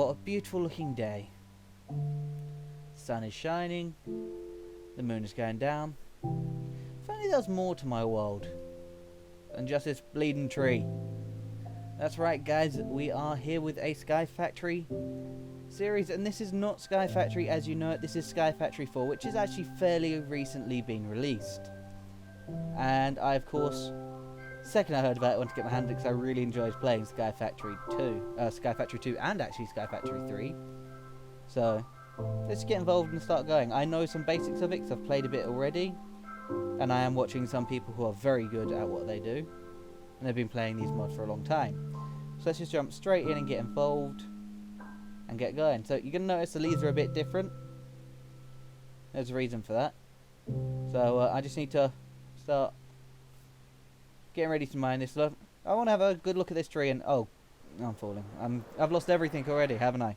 got a beautiful looking day. The sun is shining, the moon is going down. If only there was more to my world than just this bleeding tree. That's right guys, we are here with a Skyfactory series, and this is not Skyfactory as you know it, this is Skyfactory 4, which is actually fairly recently been released. And I, of course, second I heard about it, I went to get my hand because I really enjoyed playing Skyfactory 2 and actually Skyfactory 3. So, let's get involved and start going. I know some basics of it because I've played a bit already, and I am watching some people who are very good at what they do, and they've been playing these mods for a long time. So let's just jump straight in and get involved and get going. So you're going to notice the leaves are a bit different. There's a reason for that. So I just need to start getting ready to mine this stuff. I want to have a good look at this tree and... oh, I'm falling. I've lost everything already, haven't I?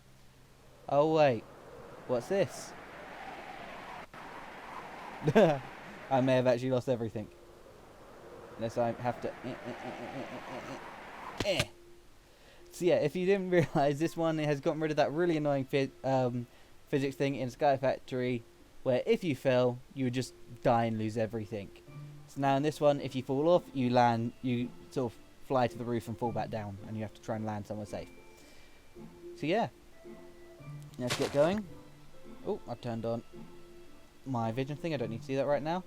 Oh wait, what's this? I may have actually lost everything. Unless I have to... So yeah, if you didn't realise, this one has gotten rid of that really annoying physics thing in Skyfactory, where if you fell, you would just die and lose everything. So now in this one, if you fall off, you land, you sort of fly to the roof and fall back down, and you have to try and land somewhere safe. So yeah, let's get going. Oh, I've turned on my vision thing, I don't need to see that right now.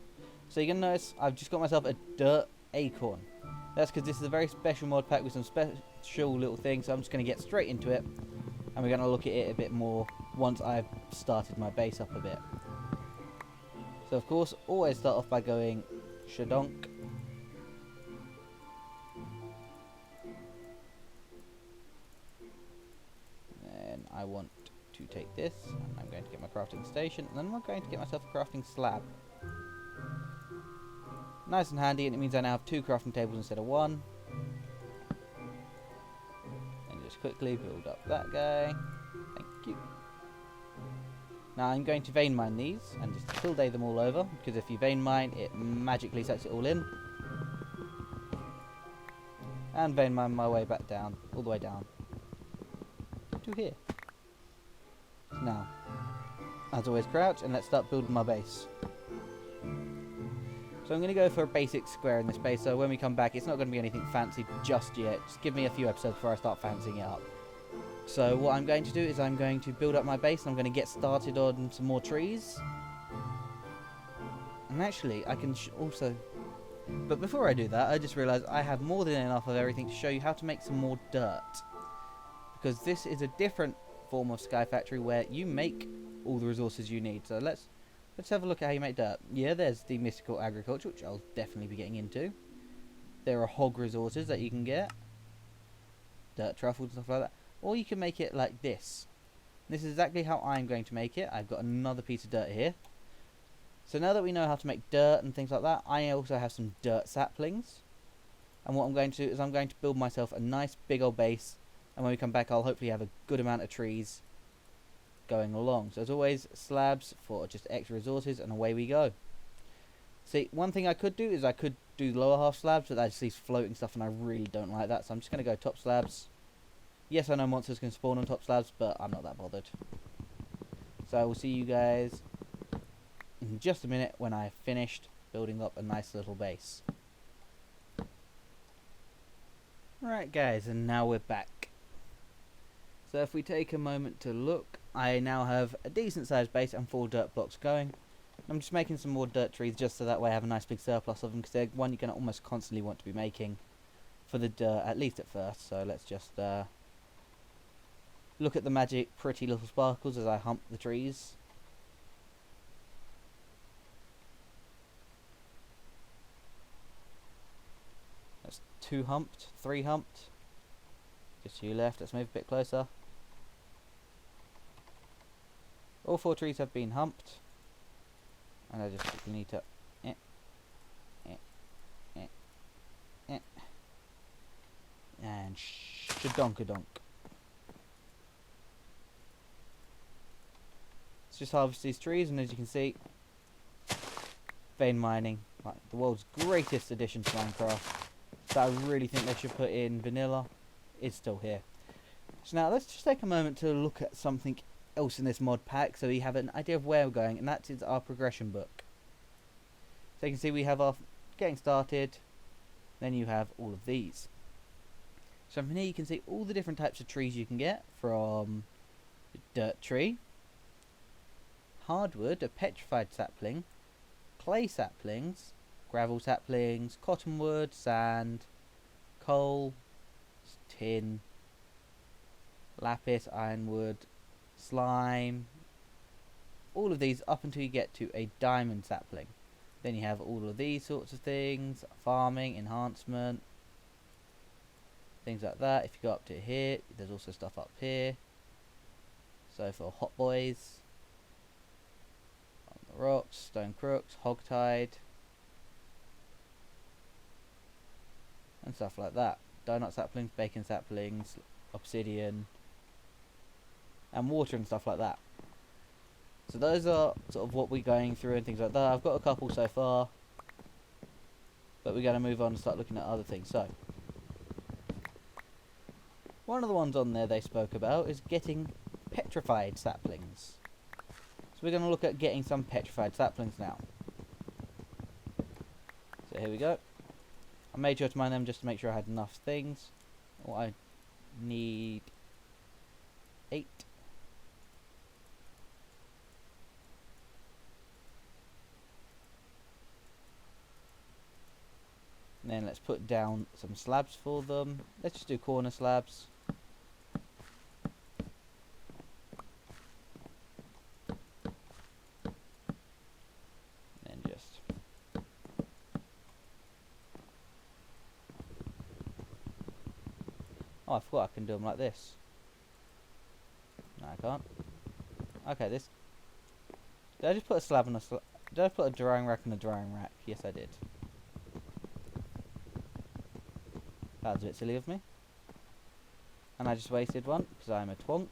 So you're going to notice I've just got myself a dirt acorn. That's because this is a very special mod pack with some special little things, so I'm just going to get straight into it, and we're going to look at it a bit more once I've started my base up a bit. So of course, always start off by going shadonk. Then I want to take this, and I'm going to get my crafting station, and then I'm going to get myself a crafting slab. Nice and handy, and it means I now have 2 crafting tables instead of 1. And just quickly build up that guy. Thank you. Now I'm going to vein mine these, and just tilde them all over, because if you vein mine, it magically sets it all in. And vein mine my way back down, all the way down to here. Now, as always, crouch, and let's start building my base. So I'm going to go for a basic square in this base, so when we come back it's not going to be anything fancy just yet. Just give me a few episodes before I start fancying it up. So what I'm going to do is I'm going to build up my base, and I'm going to get started on some more trees. And actually I can also... but before I do that, I just realised I have more than enough of everything to show you how to make some more dirt. Because this is a different form of Skyfactory where you make all the resources you need. So let's have a look at how you make dirt. Yeah, there's the mystical agriculture, which I'll definitely be getting into. There are hog resources that you can get. Dirt truffles and stuff like that. Or you can make it like this. This is exactly how I'm going to make it. I've got another piece of dirt here. So now that we know how to make dirt and things like that, I also have some dirt saplings. And what I'm going to do is I'm going to build myself a nice big old base. And when we come back, I'll hopefully have a good amount of trees going along. So as always, slabs for just extra resources, and away we go. See, one thing I could do is I could do lower half slabs, but that just leaves floating stuff, and I really don't like that. So I'm just going to go top slabs. Yes, I know monsters can spawn on top slabs, but I'm not that bothered. So I will see you guys in just a minute when I have finished building up a nice little base. Right guys, and now we're back. So if we take a moment to look, I now have a decent sized base and 4 dirt blocks going. I'm just making some more dirt trees just so that way I have a nice big surplus of them, because they're one you're going to almost constantly want to be making for the dirt, at least at first. So let's just look at the magic pretty little sparkles as I hump the trees. That's 2 humped, 3 humped. Just 2 left, let's move a bit closer. All 4 trees have been humped, and I just quickly need to and shadonkadonk. Let's just harvest these trees, and as you can see, vein mining, like the world's greatest addition to Minecraft, that I really think they should put in vanilla, is still here. So now let's just take a moment to look at something else in this mod pack so we have an idea of where we're going, and that is our progression book. So you can see we have our getting started, then you have all of these. So from here you can see all the different types of trees you can get, from a dirt tree, hardwood, a petrified sapling, clay saplings, gravel saplings, cottonwood, sand, coal, tin, lapis, ironwood, slime, all of these up until you get to a diamond sapling. Then you have all of these sorts of things, farming, enhancement, things like that. If you go up to here, there's also stuff up here. So for hot boys, on the rocks, stone crooks, hogtied, and stuff like that. Donut saplings, bacon saplings, obsidian, and water and stuff like that. So those are sort of what we're going through and things like that. I've got a couple so far, but we're going to move on and start looking at other things. So one of the ones on there they spoke about is getting petrified saplings. So we're going to look at getting some petrified saplings now. So here we go. I made sure to mine them just to make sure I had enough things. Oh, I need 8. And then let's put down some slabs for them. Let's just do corner slabs. And then just oh, I forgot I can do them like this. No, I can't. Okay, this. Did I just put a slab on a slab? Did I put a drying rack on a drying rack? Yes, I did. That was a bit silly of me. And I just wasted one, because I'm a twonk.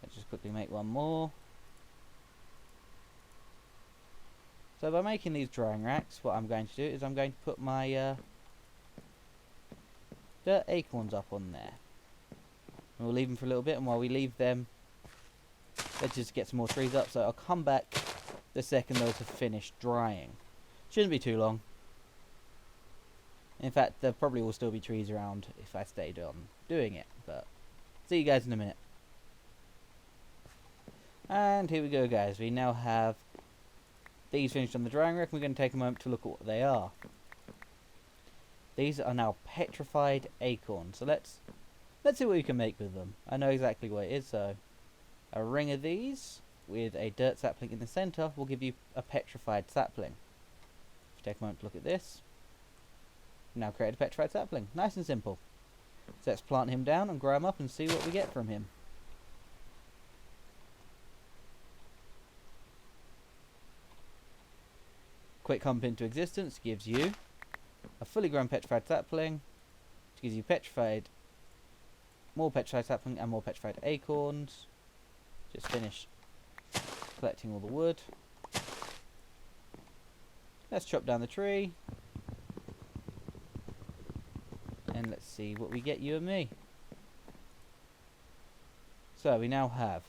Let's just quickly make one more. So by making these drying racks, what I'm going to do is I'm going to put my dirt acorns up on there. And we'll leave them for a little bit, and while we leave them, let's just get some more trees up. So I'll come back the second those have finished drying. Shouldn't be too long. In fact, there probably will still be trees around if I stayed on doing it, but see you guys in a minute. And here we go, guys. We now have these finished on the drying rack. We're going to take a moment to look at what they are. These are now petrified acorns. So let's see what we can make with them. I know exactly what it is. So a ring of these with a dirt sapling in the center will give you a petrified sapling. If you take a moment to look at this. Now create a petrified sapling. Nice and simple. So let's plant him down and grow him up and see what we get from him. Quick hump into existence gives you a fully grown petrified sapling, which gives you more petrified sapling and more petrified acorns. Just finish collecting all the wood. Let's chop down the tree. And let's see what we get, you and me. So we now have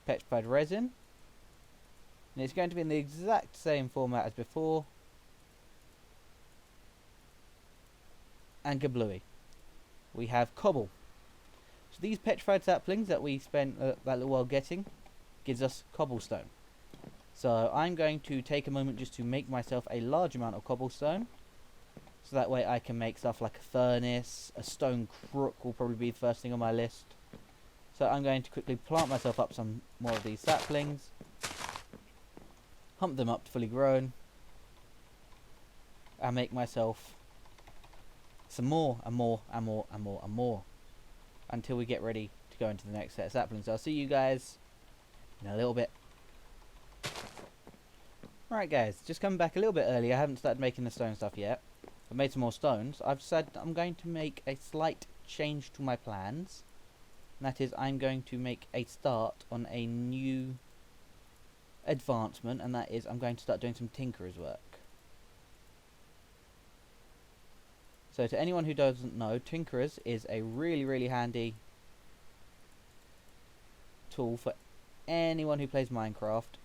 petrified resin. And it's going to be in the exact same format as before. And gablooey. We have cobble. So these petrified saplings that we spent that little while getting gives us cobblestone. So I'm going to take a moment just to make myself a large amount of cobblestone. So that way I can make stuff like a furnace, a stone crook will probably be the first thing on my list. So I'm going to quickly plant myself up some more of these saplings. Hump them up to fully grown. And make myself some more and more and more and more and more. Until we get ready to go into the next set of saplings. I'll see you guys in a little bit. Right guys, just coming back a little bit early. I haven't started making the stone stuff yet. I've made some more stones. I've decided I'm going to make a slight change to my plans. And that is, I'm going to make a start on a new advancement, and that is I'm going to start doing some tinkerer's work. So to anyone who doesn't know, Tinkerers is a really handy tool for anyone who plays Minecraft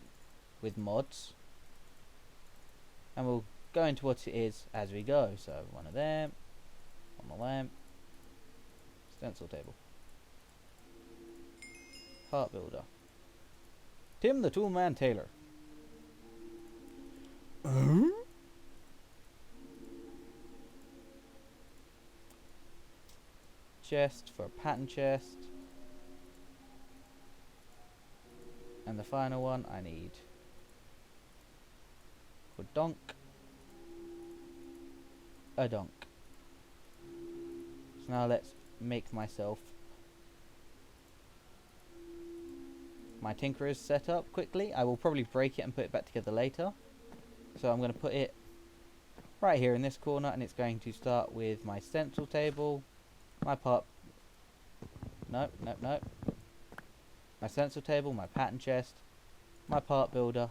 with mods. And we'll go into what it is as we go. So one of them, on the lamp, stencil table, part builder, Tim the Toolman Taylor. Chest for a pattern chest. And the final one I need for donk, a donk. So now let's make myself my Tinkerers set up quickly. I will probably break it and put it back together later. So I'm going to put it right here in this corner, and it's going to start with my stencil table, my part, no, my stencil table, my pattern chest, my part builder,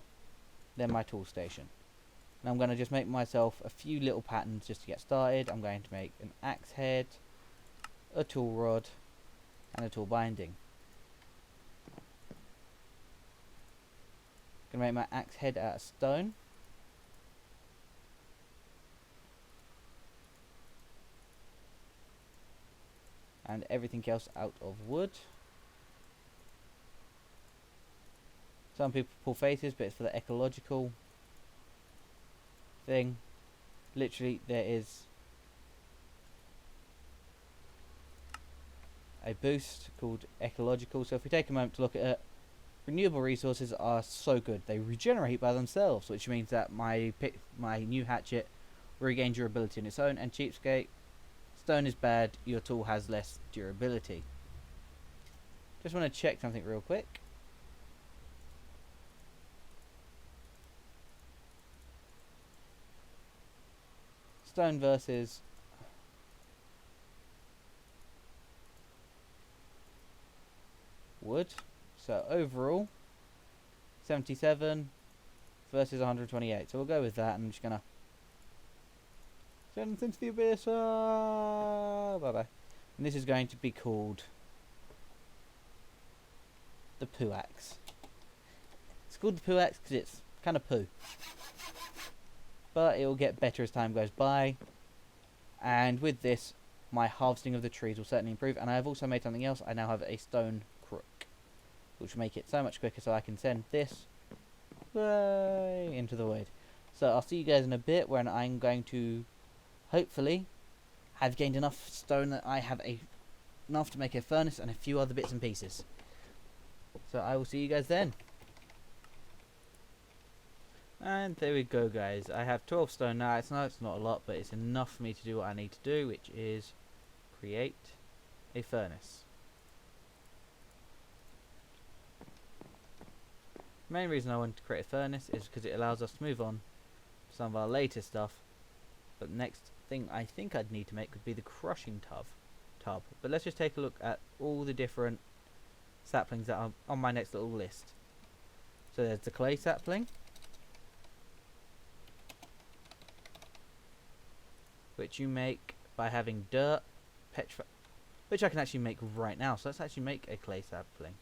then my tool station. And I'm going to just make myself a few little patterns just to get started. I'm going to make an axe head, a tool rod, and a tool binding. I'm going to make my axe head out of stone. And everything else out of wood. Some people pull faces, but it's for the ecological thing. Literally, there is a boost called ecological. So if we take a moment to look at it, renewable resources are so good. They regenerate by themselves, which means that my new hatchet regains durability on its own. And cheapskate, stone is bad, your tool has less durability. Just want to check something real quick. Stone versus wood. So overall 77 versus 128. So we'll go with that, and I'm just gonna send into the abyss. Bye bye. And this is going to be called the poo axe. It's called the poo axe because it's kind of poo, but it will get better as time goes by. And with this, my harvesting of the trees will certainly improve. And I have also made something else. I now have a stone crook, which will make it so much quicker, so I can send this way into the void. So I'll see you guys in a bit when I'm going to hopefully have gained enough stone that I have enough to make a furnace and a few other bits and pieces. So I will see you guys then. And there we go, guys. I have 12 stone now. It's not a lot, but it's enough for me to do what I need to do, which is create a furnace. The main reason I wanted to create a furnace is because it allows us to move on to some of our later stuff. But the next thing I think I'd need to make would be the crushing tub. But let's just take a look at all the different saplings that are on my next little list. So there's the clay sapling, which you make by having dirt, petrified, which I can actually make right now. So let's actually make a clay sapling.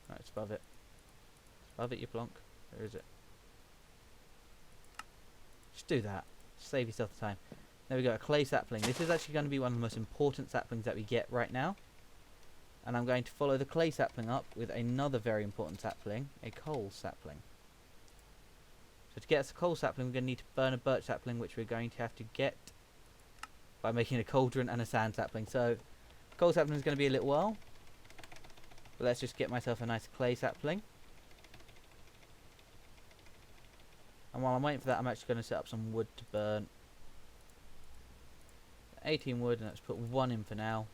Right, it's above it. It's above it, you plonk. Where is it? Just do that. Just save yourself the time. There we go, a clay sapling. This is actually going to be one of the most important saplings that we get right now. And I'm going to follow the clay sapling up with another very important sapling, a coal sapling. So to get us a coal sapling, we're going to need to burn a birch sapling, which we're going to have to get by making a cauldron and a sand sapling. So coal sapling is going to be a little while. But let's just get myself a nice clay sapling. And while I'm waiting for that, I'm actually going to set up some wood to burn. 18 wood, and let's put 1 in for now.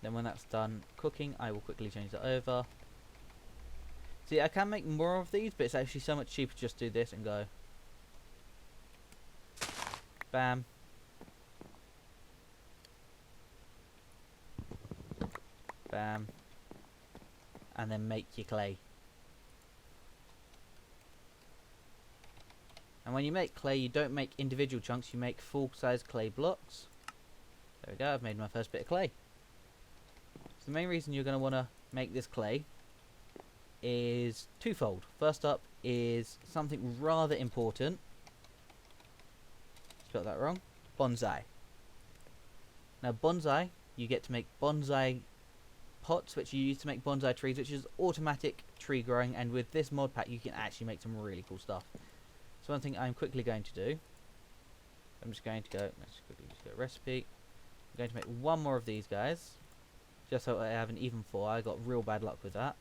Then when that's done cooking, I will quickly change that over. See, I can make more of these, but it's actually so much cheaper to just do this and go. Bam. Bam. And then make your clay. And when you make clay, you don't make individual chunks, you make full-size clay blocks. There we go, I've made my first bit of clay. So the main reason you're going to want to make this clay is twofold. First up is something rather important. Spelled that wrong. Bonsai. Now bonsai, you get to make bonsai pots, which you use to make bonsai trees, which is automatic tree growing, and with this mod pack you can actually make some really cool stuff. So one thing I'm quickly going to do, I'm just going to go, let's quickly just go recipe. I'm going to make one more of these guys, just so I have an even 4. I got real bad luck with that.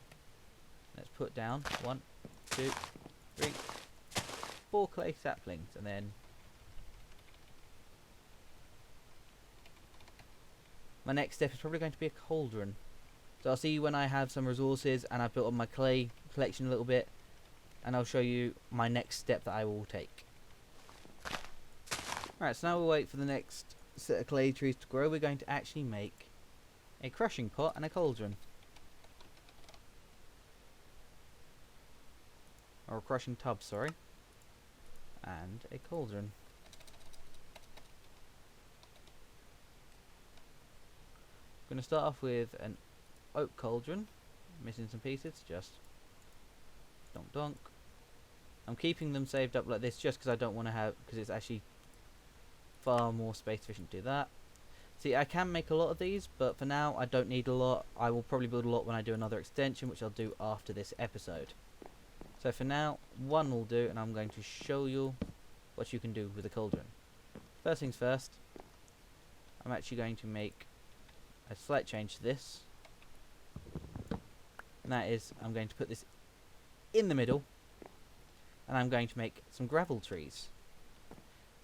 Let's put down 1, 2, 3, 4 clay saplings, and then my next step is probably going to be a cauldron. So I'll see you when I have some resources and I've built up my clay collection a little bit, and I'll show you my next step that I will take. Alright, so now we'll wait for the next set of clay trees to grow. We're going to actually make a crushing pot and a cauldron. Or a crushing tub, sorry. And a cauldron. I'm going to start off with an oak cauldron. Missing some pieces, just donk donk. I'm keeping them saved up like this just because I don't want to have, because it's actually far more space efficient to do that. See, I can make a lot of these, but for now I don't need a lot. I will probably build a lot when I do another extension, which I'll do after this episode. So for now, one will do, and I'm going to show you what you can do with a cauldron. First things first, I'm actually going to make a slight change to this. And that is, I'm going to put this in the middle, and I'm going to make some gravel trees.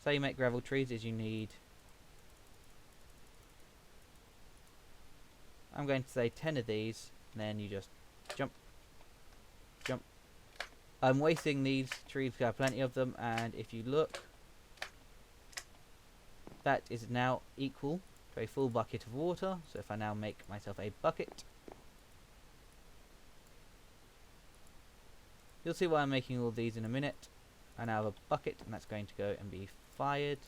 So you make gravel trees is you need, I'm going to say 10 of these, and then you just jump, jump. I'm wasting these trees because I have plenty of them, and if you look, that is now equal to a full bucket of water. So if I now make myself a bucket, you'll see why I'm making all these in a minute. I now have a bucket, and that's going to go and be fired.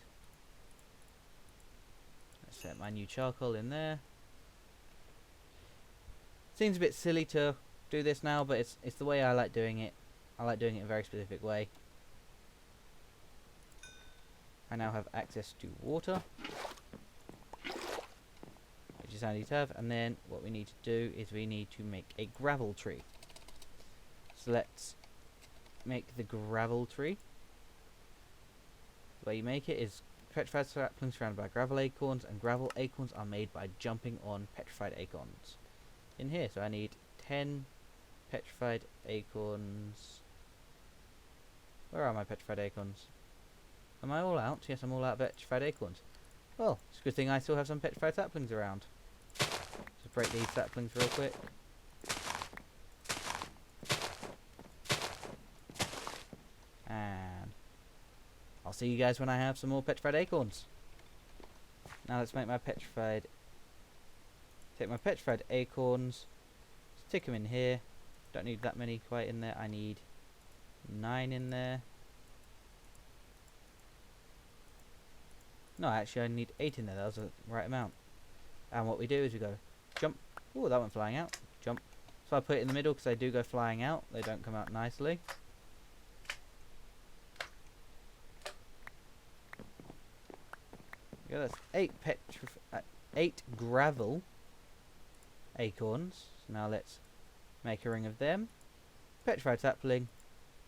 Let's set my new charcoal in there. Seems a bit silly to do this now, but it's the way I like doing it. I like doing it in a very specific way. I now have access to water, which is handy to have. And then what we need to do is we need to make a gravel tree. So let's make the gravel tree. The way you make it is petrified saplings surrounded by gravel acorns, and gravel acorns are made by jumping on petrified acorns in here. So I need 10 petrified acorns. Where are my petrified acorns? Am I all out? Yes, I'm all out of petrified acorns. Well, it's a good thing I still have some petrified saplings around. Just break these saplings real quick. And I'll see you guys when I have some more petrified acorns. Now let's make my petrified... Take my petrified acorns, stick them in here. Don't need that many quite in there. I need 9 in there. No, actually I need 8 in there. That was the right amount. And what we do is we go jump. Oh, that went flying out. Jump. So I put it in the middle because they do go flying out. They don't come out nicely. Yeah, that's 8 gravel acorns. So now let's make a ring of them. Petrified sapling.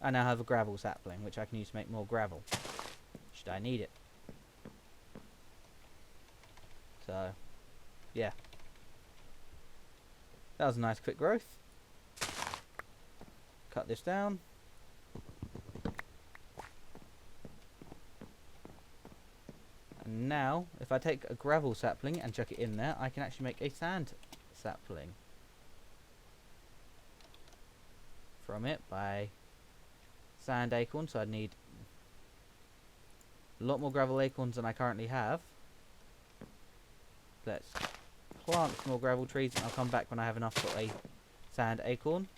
I now have a gravel sapling, which I can use to make more gravel, should I need it. So, yeah. That was a nice quick growth. Cut this down. And now, if I take a gravel sapling and chuck it in there, I can actually make a sand sapling from it by sand acorns. So I'd need a lot more gravel acorns than I currently have. Let's plant some more gravel trees, and I'll come back when I have enough for a sand acorn.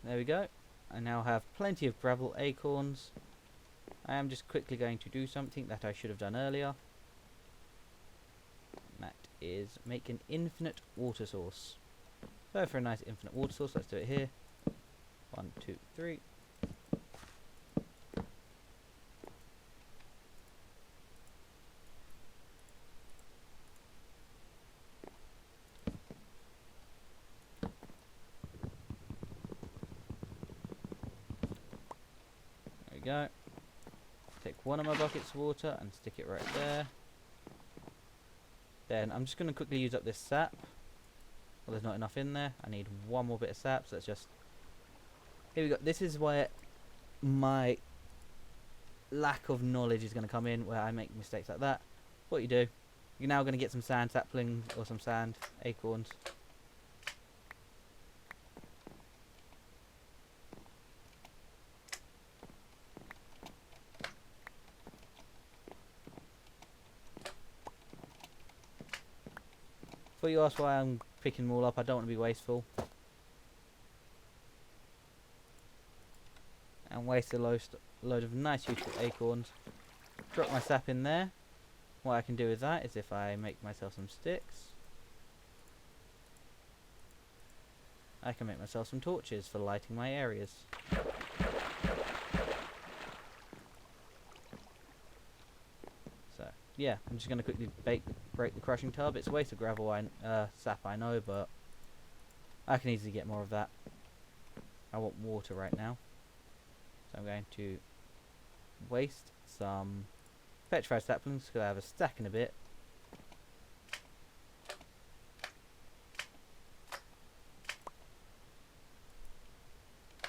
There we go. I now have plenty of gravel acorns. I am just quickly going to do something that I should have done earlier. That is make an infinite water source. So for a nice infinite water source, let's do it here. 1, 2, 3. There we go. Take one of my buckets of water and stick it right there. Then I'm just going to quickly use up this sap. Well, there's not enough in there. I need one more bit of sap, so let's just... Here we go. This is where my lack of knowledge is going to come in, where I make mistakes like that. What you do, you're now going to get some sand saplings, or some sand acorns. Before you ask why I'm picking them all up, I don't want to be wasteful. And waste a load of nice useful acorns. Drop my sap in there. What I can do with that is if I make myself some sticks, I can make myself some torches for lighting my areas. So, yeah, I'm just going to quickly break the crushing tub. It's a waste of gravel, sap, I know, but I can easily get more of that. I want water right now. So I'm going to waste some petrified saplings because I have a stack in a bit.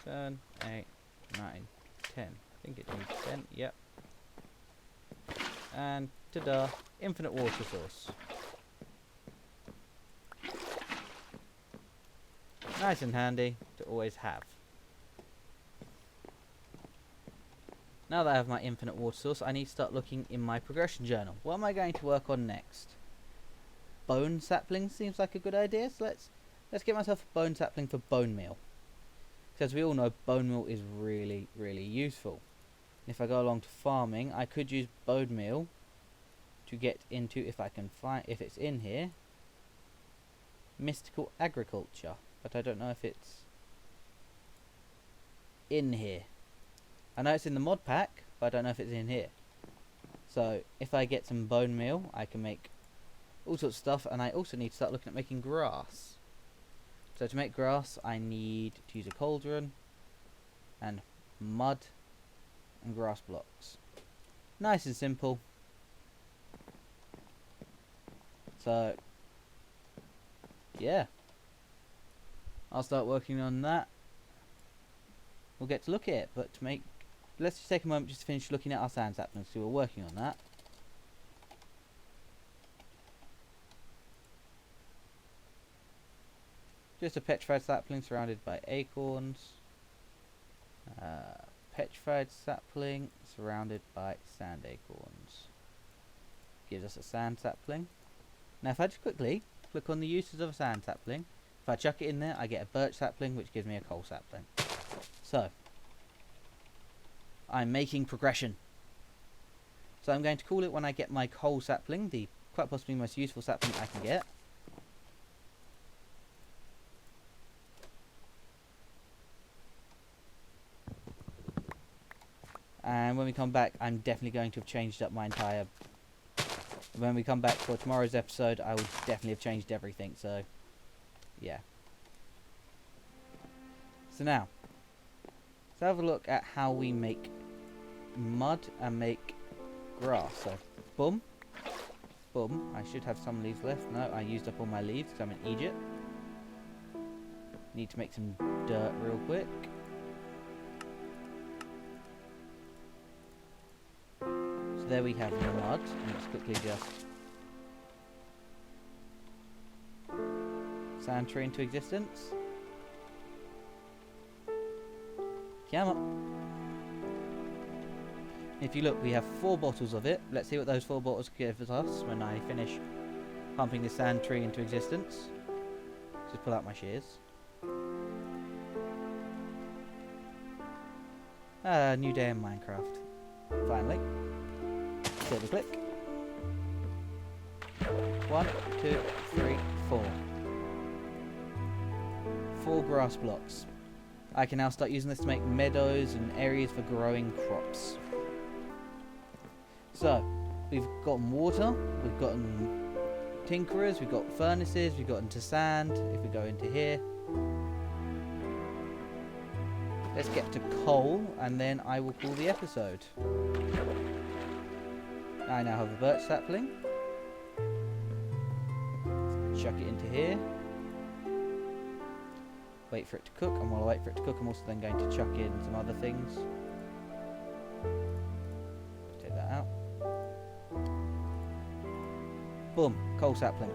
Seven, 8, 9, 10. I think it needs 10, yep. And ta-da, infinite water source. Nice and handy to always have. Now that I have my infinite water source, I need to start looking in my progression journal. What am I going to work on next? Bone sapling seems like a good idea, so let's get myself a bone sapling for bone meal. Because we all know bone meal is really, really useful. And if I go along to farming, I could use bone meal to get into, if I can find, if it's in here, mystical agriculture. But I don't know if it's in here. I know it's in the mod pack, but I don't know if it's in here. So, if I get some bone meal, I can make all sorts of stuff, and I also need to start looking at making grass. So to make grass, I need to use a cauldron, and mud, and grass blocks. Nice and simple. So, yeah. I'll start working on that. We'll get to look at it, but to make... Let's just take a moment just to finish looking at our sand saplings, so we're working on that. Just a petrified sapling surrounded by acorns. Petrified sapling surrounded by sand acorns. Gives us a sand sapling. Now if I just quickly click on the uses of a sand sapling, if I chuck it in there, I get a birch sapling, which gives me a coal sapling. So, I'm making progression. So I'm going to call it when I get my coal sapling, the quite possibly most useful sapling I can get. And when we come back, I'm definitely going to have changed up my entire... When we come back for tomorrow's episode, I will definitely have changed everything, so... Yeah. So now, let's have a look at how we make mud and make grass. So, boom. Boom. I should have some leaves left. No, I used up all my leaves because I'm in Egypt. Need to make some dirt real quick. So there we have mud. And let's quickly just sand tree into existence. Come on. If you look, we have 4 bottles of it. Let's see what those 4 bottles give us when I finish pumping the sand tree into existence. Just pull out my shears. New day in Minecraft. Finally. Silver click. 1, 2, 3, 4. 4 grass blocks. I can now start using this to make meadows and areas for growing crops. So, we've gotten water, we've gotten tinkerers, we've got furnaces, we've got into sand. If we go into here, let's get to coal, and then I will call the episode. I now have a birch sapling. Chuck it into here. Wait for it to cook, and while I wait for it to cook, I'm also then going to chuck in some other things. Take that out. Boom, coal sapling.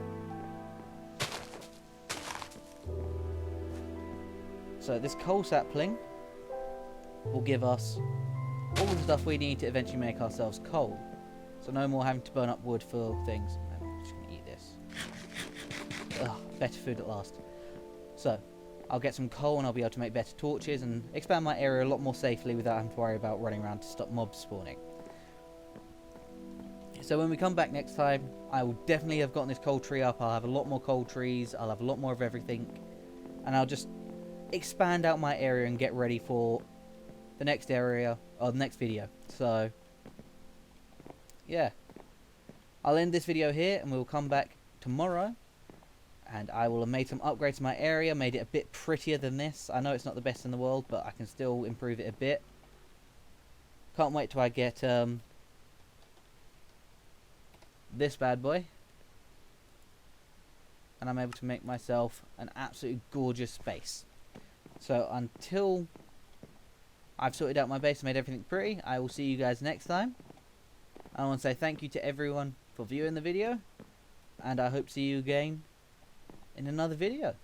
So this coal sapling will give us all the stuff we need to eventually make ourselves coal. So no more having to burn up wood for things. I'm just going to eat this. Ugh, better food at last. So, I'll get some coal and I'll be able to make better torches and expand my area a lot more safely without having to worry about running around to stop mobs spawning. So when we come back next time, I will definitely have gotten this coal tree up. I'll have a lot more coal trees, I'll have a lot more of everything, and I'll just expand out my area and get ready for the next area, or the next video. So, yeah. I'll end this video here and we'll come back tomorrow. And I will have made some upgrades to my area, made it a bit prettier than this. I know it's not the best in the world, but I can still improve it a bit. Can't wait till I get this bad boy. And I'm able to make myself an absolutely gorgeous base. So until I've sorted out my base and made everything pretty, I will see you guys next time. I want to say thank you to everyone for viewing the video. And I hope to see you again in another video.